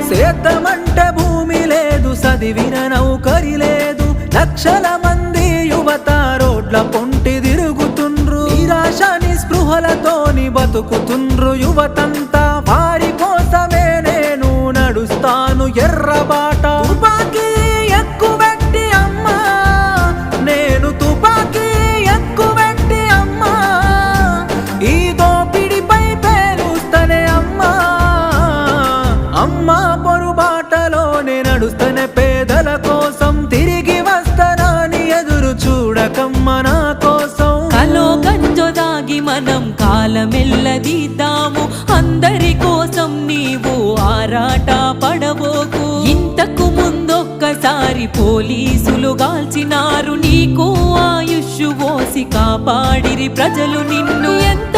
సేద్దామంటే భూమి లేదు, చదివిన నౌకరి లేదు, లక్షల మంది యువత రోడ్ల పొంటి తిరుగుతుండ్రు, నిరాశ నిస్పృహలతోని బతుకుతుండ్రు యువతంతా. వారి కోసమే నేను నడుస్తాను ఎర్రబాట. తుపాకీ ఎక్కువెట్టి అమ్మా, నేను తుపాకీ ఎక్కువెట్టి అమ్మా, ఈ దోపిడిపై పేలుస్తనే అమ్మా. అమ్మా పొరుబాటలోనే నడుస్తనే పేదల కోసం, తిరిగి వస్తానని ఎదురు చూడకమ్మ నా కోసం. కలో గంజో దాగి మనం కాలమెల్లదీద్దాము, అందరి కోసం నీవు ఆరాట పడబోకు. ఇంతకు ముందొక్కసారి పోలీసులు గాల్చినారు, నీకు ఆయుష్ పోసి కాపాడిరి ప్రజలు నిన్ను. ఎంత